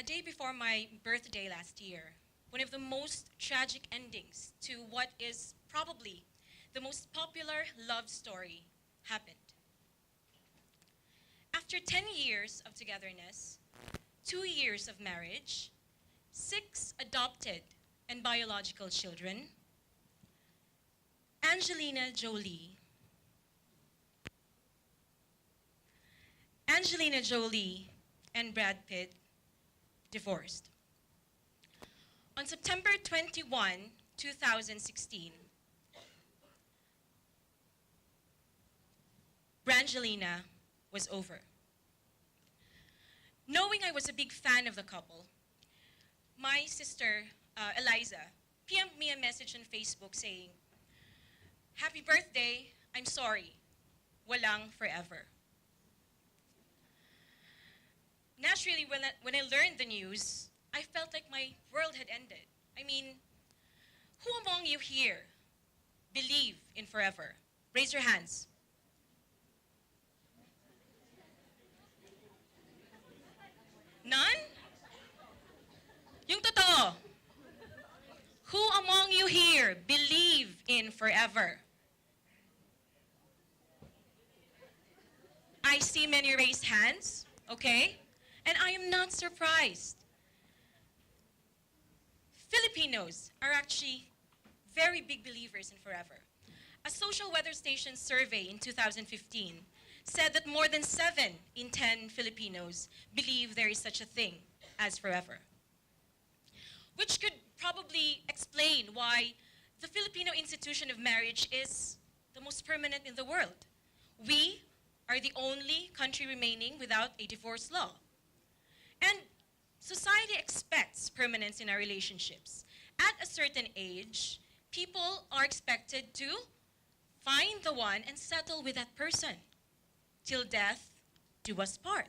day before my birthday last year, one of the most tragic endings to what is probably the most popular love story happened. After 10 years of togetherness, 2 years of marriage, 6 adopted and biological children, Angelina Jolie and Brad Pitt divorced. On September 21, 2016, Brangelina was over. Knowing I was a big fan of the couple, my sister, Eliza, PM'd me a message on Facebook saying, "Happy birthday, I'm sorry, walang forever." Naturally, when I learned the news, I felt like my world had ended. I mean, who among you here believe in forever? Raise your hands. None? Yung totoo. Who among you here believe in forever? I see many raised hands, okay? And I am not surprised. Filipinos are actually very big believers in forever. A social weather station survey in 2015 said that more than 7 in 10 Filipinos believe there is such a thing as forever. Which could probably explain why the Filipino institution of marriage is the most permanent in the world. We are the only country remaining without a divorce law. And society expects permanence in our relationships. At a certain age, people are expected to find the one and settle with that person. Till death do us part.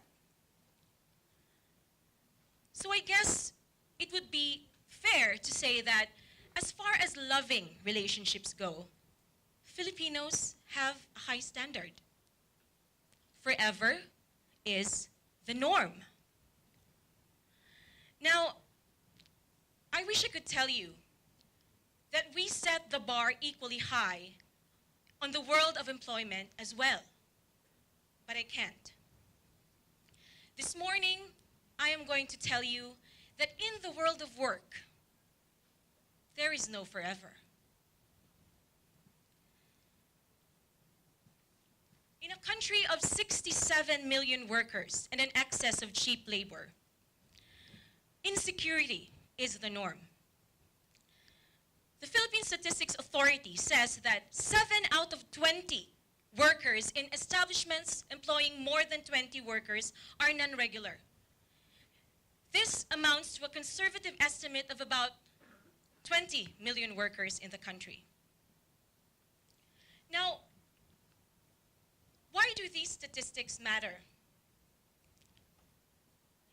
So I guess it would be fair to say that as far as loving relationships go, Filipinos have a high standard. Forever is the norm. Now, I wish I could tell you that we set the bar equally high on the world of employment as well, but I can't. This morning, I am going to tell you that in the world of work, there is no forever. In a country of 67 million workers and an excess of cheap labor, insecurity is the norm. The Philippine Statistics Authority says that 7 out of 20 workers in establishments employing more than 20 workers are non-regular. This amounts to a conservative estimate of about 20 million workers in the country. Now, why do these statistics matter?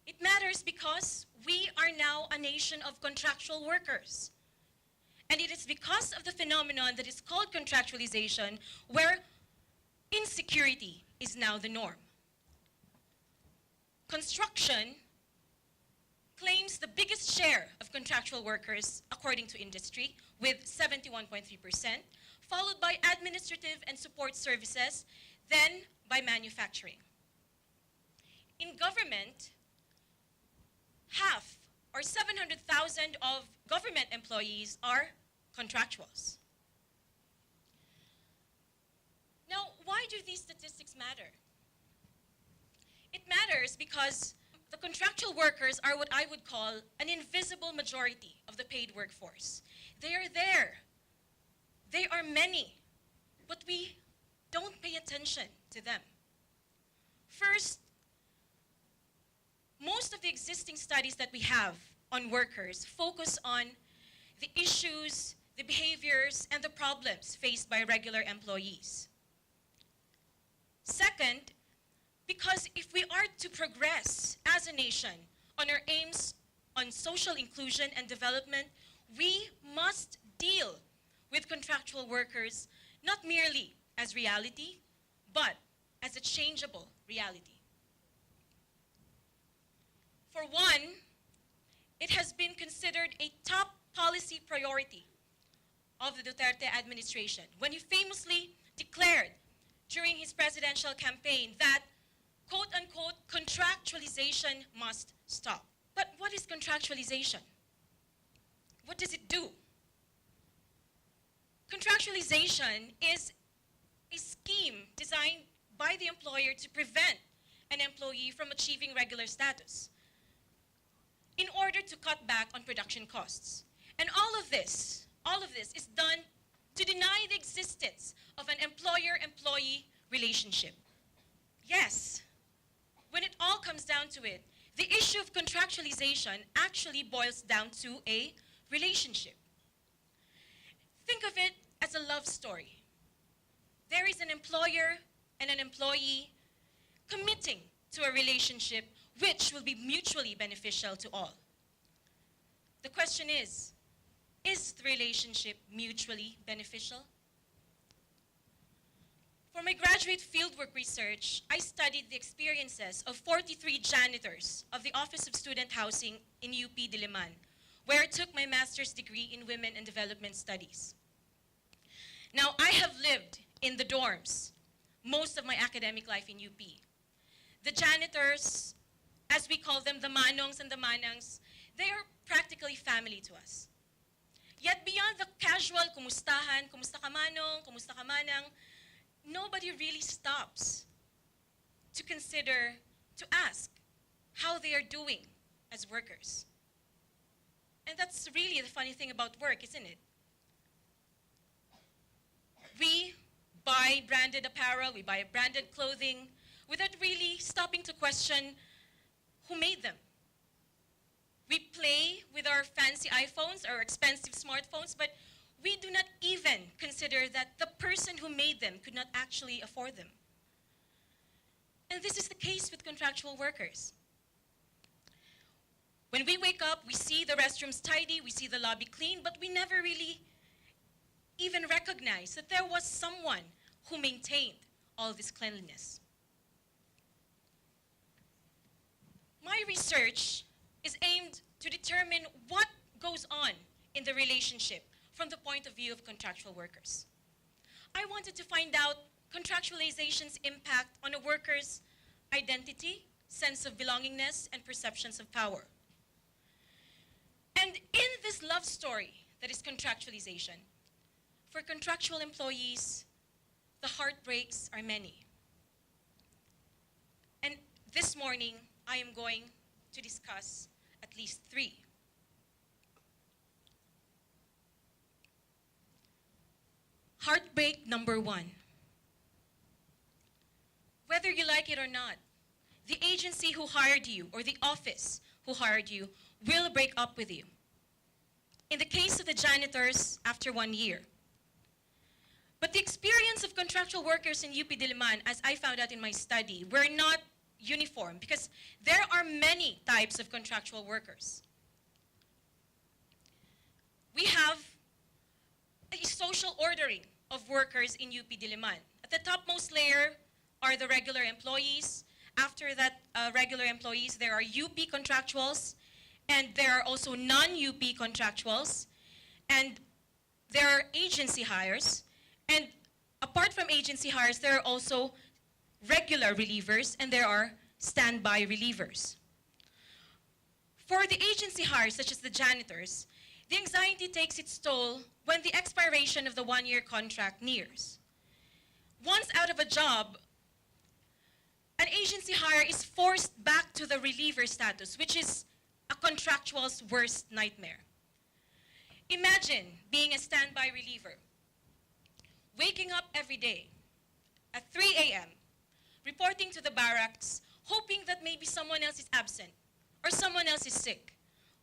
It matters because we are now a nation of contractual workers. And it is because of the phenomenon that is called contractualization where insecurity is now the norm. Construction claims the biggest share of contractual workers according to industry with 71.3%, followed by administrative and support services, then by manufacturing. In government, half or 700,000 of government employees are contractuals. Now, why do these statistics matter? It matters because the contractual workers are what I would call an invisible majority of the paid workforce. They are there. They are many, but we don't pay attention to them. First, most of the existing studies that we have on workers focus on the issues, the behaviors, and the problems faced by regular employees. Second, because if we are to progress as a nation on our aims on social inclusion and development, we must deal with contractual workers not merely as reality, but as a changeable reality. For one, it has been considered a top policy priority of the Duterte administration when he famously declared during his presidential campaign that, quote-unquote, contractualization must stop. But what is contractualization? What does it do? Contractualization is a scheme designed by the employer to prevent an employee from achieving regular status in order to cut back on production costs. And all of this is done to deny the existence of an employer-employee relationship. Yes, when it all comes down to it, the issue of contractualization actually boils down to a relationship. Think of it as a love story. There is an employer and an employee committing to a relationship which will be mutually beneficial to all. The question is the relationship mutually beneficial? For my graduate fieldwork research, I studied the experiences of 43 janitors of the Office of Student Housing in UP Diliman, where I took my master's degree in Women and Development Studies. Now, I have lived in the dorms most of my academic life in UP. The janitors, as we call them, the manongs and the manangs, they are practically family to us. Yet beyond the casual kumustahan, kumusta ka manong, kumusta ka manang, nobody really stops to consider, to ask how they are doing as workers. And that's really the funny thing about work, isn't it? We buy branded apparel, we buy branded clothing, without really stopping to question who made them. We play with our fancy iPhones or expensive smartphones, but we do not even consider that the person who made them could not actually afford them. And this is the case with contractual workers. When we wake up, we see the restrooms tidy, we see the lobby clean, but we never really even recognize that there was someone who maintained all this cleanliness. My research is aimed to determine what goes on in the relationship from the point of view of contractual workers. I wanted to find out contractualization's impact on a worker's identity, sense of belongingness, and perceptions of power. And in this love story that is contractualization, for contractual employees, the heartbreaks are many. And this morning, I am going to discuss at least 3. Heartbreak number 1. Whether you like it or not, the agency who hired you or the office who hired you will break up with you. In the case of the janitors, after 1 year. But the experience of contractual workers in UP Diliman, as I found out in my study, were not uniform because there are many types of contractual workers. We have a social ordering of workers in UP Diliman. At the topmost layer are the regular employees. After that regular employees, there are UP contractuals, and there are also non-UP contractuals, and there are agency hires. And apart from agency hires, there are also regular relievers, and there are standby relievers. For the agency hires, such as the janitors, the anxiety takes its toll when the expiration of the 1-year contract nears. Once out of a job, an agency hire is forced back to the reliever status, which is a contractual's worst nightmare. Imagine being a standby reliever, waking up every day at 3 a.m., reporting to the barracks, hoping that maybe someone else is absent, or someone else is sick,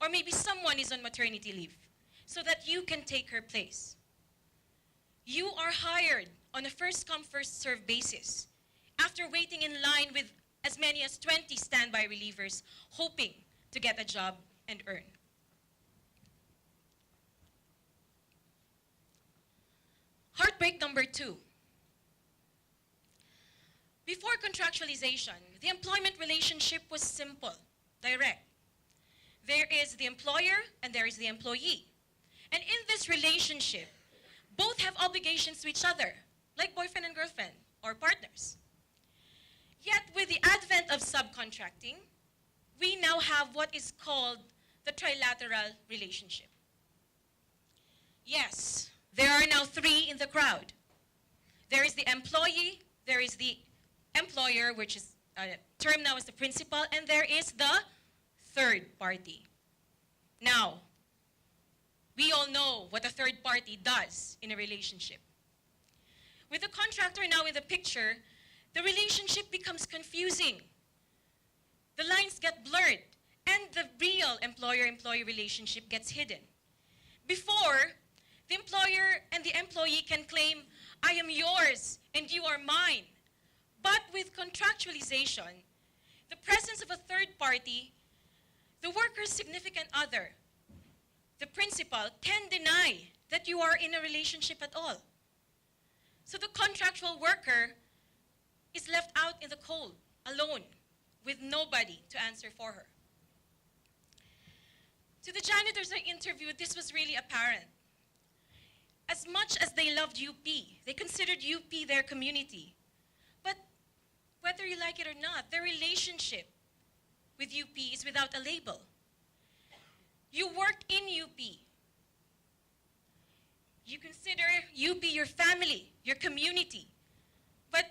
or maybe someone is on maternity leave, so that you can take her place. You are hired on a first-come, first-served basis, after waiting in line with as many as 20 standby relievers, hoping to get a job and earn. Heartbreak number 2. Before contractualization, the employment relationship was simple, direct. There is the employer and there is the employee. And in this relationship, both have obligations to each other, like boyfriend and girlfriend or partners. Yet with the advent of subcontracting, we now have what is called the trilateral relationship. Yes, there are now three in the crowd. There is the employee, there is the employer, which is termed now as the principal, and there is the third party. Now, we all know what a third party does in a relationship. With the contractor now in the picture, the relationship becomes confusing. The lines get blurred, and the real employer-employee relationship gets hidden. Before, the employer and the employee can claim, I am yours and you are mine. But with contractualization, the presence of a third party, the worker's significant other, the principal, can deny that you are in a relationship at all. So the contractual worker is left out in the cold, alone, with nobody to answer for her. To the janitors I interviewed, this was really apparent. As much as they loved UP, they considered UP their community. But whether you like it or not, their relationship with UP is without a label. You work in UP. You consider UP your family, your community. But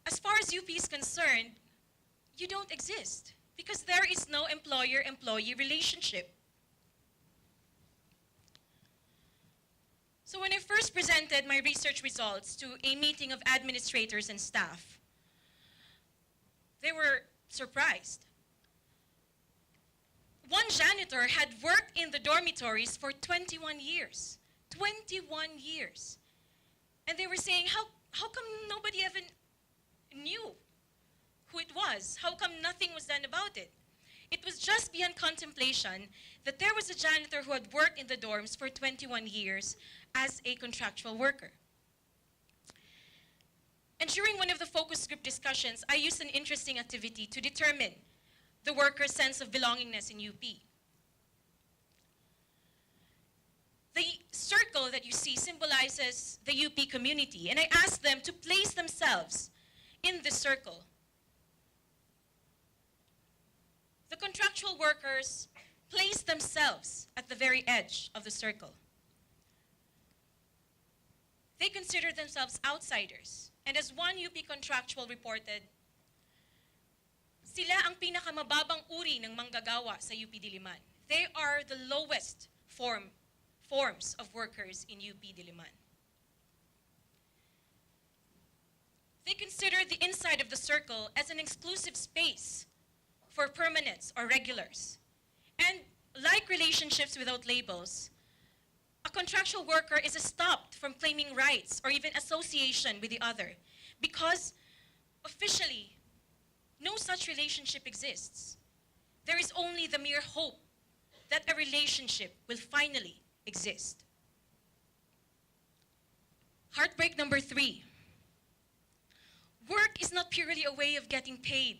as far as UP is concerned, you don't exist because there is no employer-employee relationship. So when I first presented my research results to a meeting of administrators and staff, they were surprised. One janitor had worked in the dormitories for 21 years. 21 years. And they were saying, how come nobody even knew who it was? How come nothing was done about it? It was just beyond contemplation that there was a janitor who had worked in the dorms for 21 years as a contractual worker. And during one of the focus group discussions, I used an interesting activity to determine the worker's sense of belongingness in UP. The circle that you see symbolizes the UP community, and I asked them to place themselves in the circle. The contractual workers placed themselves at the very edge of the circle. They considered themselves outsiders, and as one UP contractual reported, sila ang pinakamababang uri ng manggagawa sa UP Diliman. They are the lowest forms of workers in UP Diliman. They consider the inside of the circle as an exclusive space for permanents or regulars. And like relationships without labels, a contractual worker is stopped from claiming rights or even association with the other because officially, no such relationship exists. There is only the mere hope that a relationship will finally exist. Heartbreak number 3. Work is not purely a way of getting paid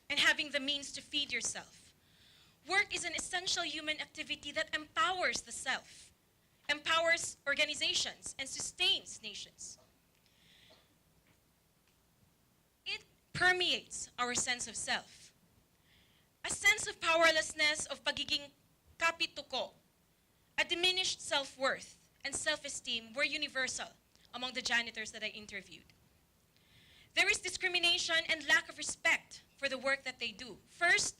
and having the means to feed yourself. Work is an essential human activity that empowers the self, empowers organizations, and sustains nations. It permeates our sense of self. A sense of powerlessness, of pagiging kapituko, a diminished self-worth and self-esteem were universal among the janitors that I interviewed. There is discrimination and lack of respect for the work that they do. First,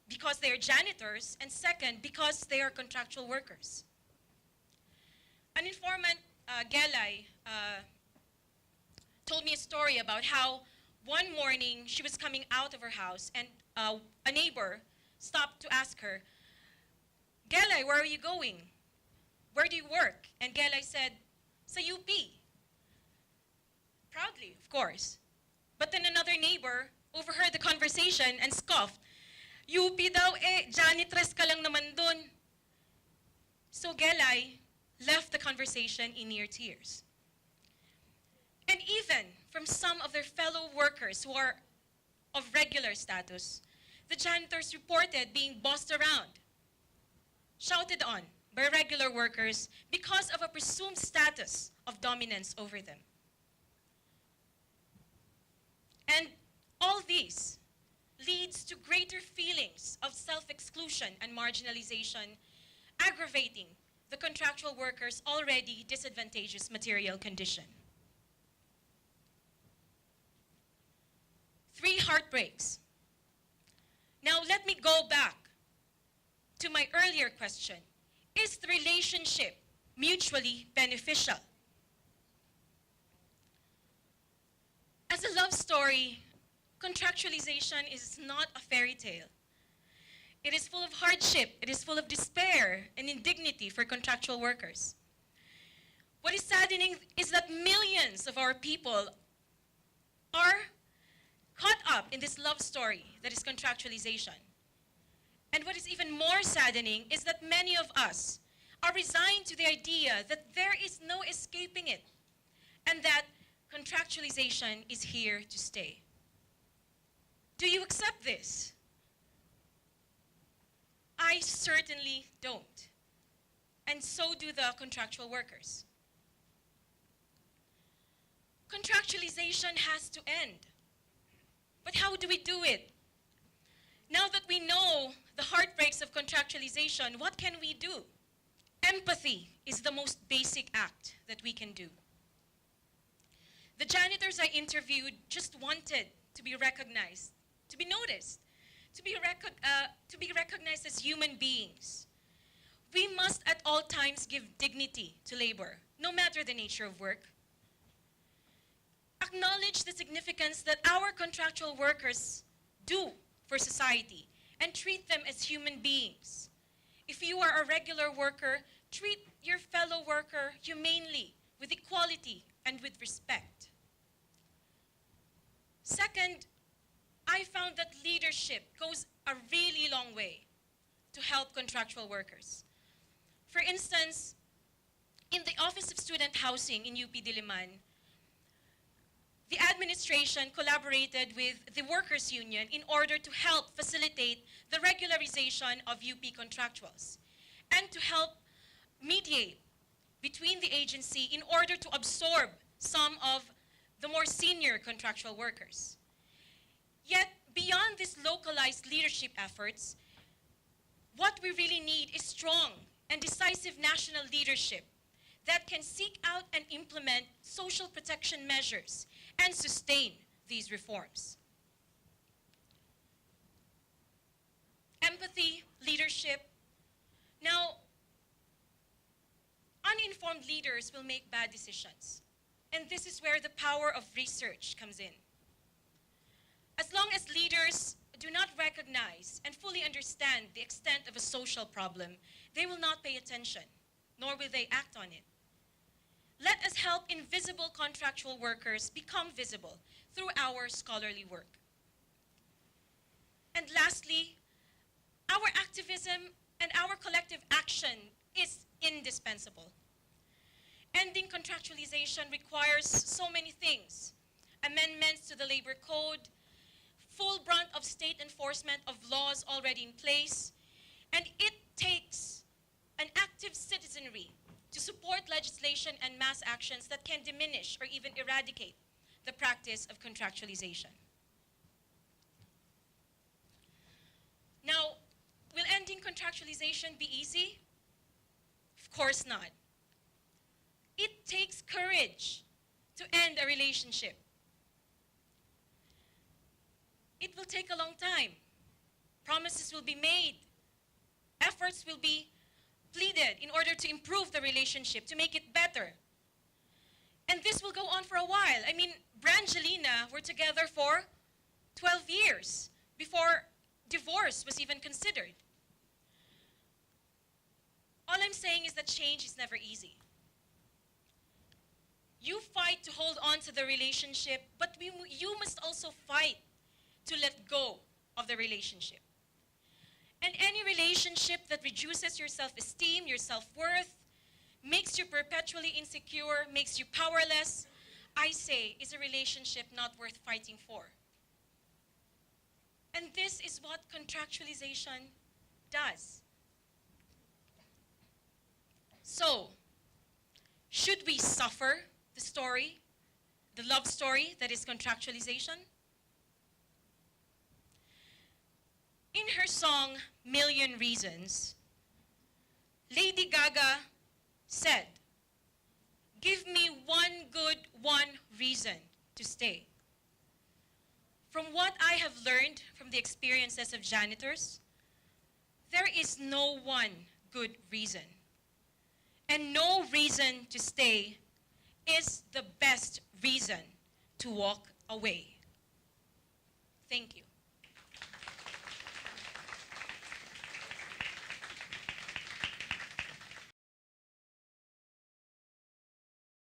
because they are janitors, and second, because they are contractual workers. An informant, Gelay, told me a story about how one morning she was coming out of her house and a neighbor stopped to ask her, Gelay, where are you going? Where do you work? And Gelay said, sa UP. Proudly, of course. But then another neighbor overheard the conversation and scoffed, UP daw janitress ka lang naman dun. So Gelay left the conversation in near tears. And even from some of their fellow workers who are of regular status, the janitors reported being bossed around, shouted on by regular workers because of a presumed status of dominance over them. And all these leads to greater feelings of self-exclusion and marginalization, aggravating the contractual workers' already disadvantageous material condition. 3 heartbreaks. Now let me go back to my earlier question. Is the relationship mutually beneficial? As a love story, contractualization is not a fairy tale. It is full of hardship, it is full of despair and indignity for contractual workers. What is saddening is that millions of our people are caught up in this love story that is contractualization. And what is even more saddening is that many of us are resigned to the idea that there is no escaping it, and that contractualization is here to stay. Do you accept this? I certainly don't. And so do the contractual workers. Contractualization has to end. But how do we do it? Now that we know the heartbreaks of contractualization, what can we do? Empathy is the most basic act that we can do. The janitors I interviewed just wanted to be recognized, to be noticed, to be recognized as human beings. We must at all times give dignity to labor, no matter the nature of work. Acknowledge the significance that our contractual workers do for society and treat them as human beings. If you are a regular worker, treat your fellow worker humanely, with equality and with respect. Second, I found that leadership goes a really long way to help contractual workers. For instance, in the Office of Student Housing in UP Diliman, the administration collaborated with the workers' union in order to help facilitate the regularization of UP contractuals and to help mediate between the agency in order to absorb some of the more senior contractual workers. Yet, beyond these localized leadership efforts, what we really need is strong and decisive national leadership that can seek out and implement social protection measures and sustain these reforms. Empathy, leadership. Now, uninformed leaders will make bad decisions. And this is where the power of research comes in. As long as leaders do not recognize and fully understand the extent of a social problem, they will not pay attention, nor will they act on it. Let us help invisible contractual workers become visible through our scholarly work. And lastly, our activism and our collective action is indispensable. Ending contractualization requires so many things: amendments to the labor code, full brunt of state enforcement of laws already in place, and it takes an active citizenry to support legislation and mass actions that can diminish or even eradicate the practice of contractualization. Now, will ending contractualization be easy? Of course not. It takes courage to end a relationship. It will take a long time. Promises will be made. Efforts will be pleaded in order to improve the relationship, to make it better. And this will go on for a while. I mean, Brangelina were together for 12 years before divorce was even considered. All I'm saying is that change is never easy. You fight to hold on to the relationship, but you must also fight to let go of the relationship. And any relationship that reduces your self-esteem, your self-worth, makes you perpetually insecure, makes you powerless, I say is a relationship not worth fighting for. And this is what contractualization does. So, should we suffer the story, the love story that is contractualization? In her song, Million Reasons, Lady Gaga said, "Give me one reason to stay." From what I have learned from the experiences of janitors, there is no one good reason. And no reason to stay is the best reason to walk away. Thank you.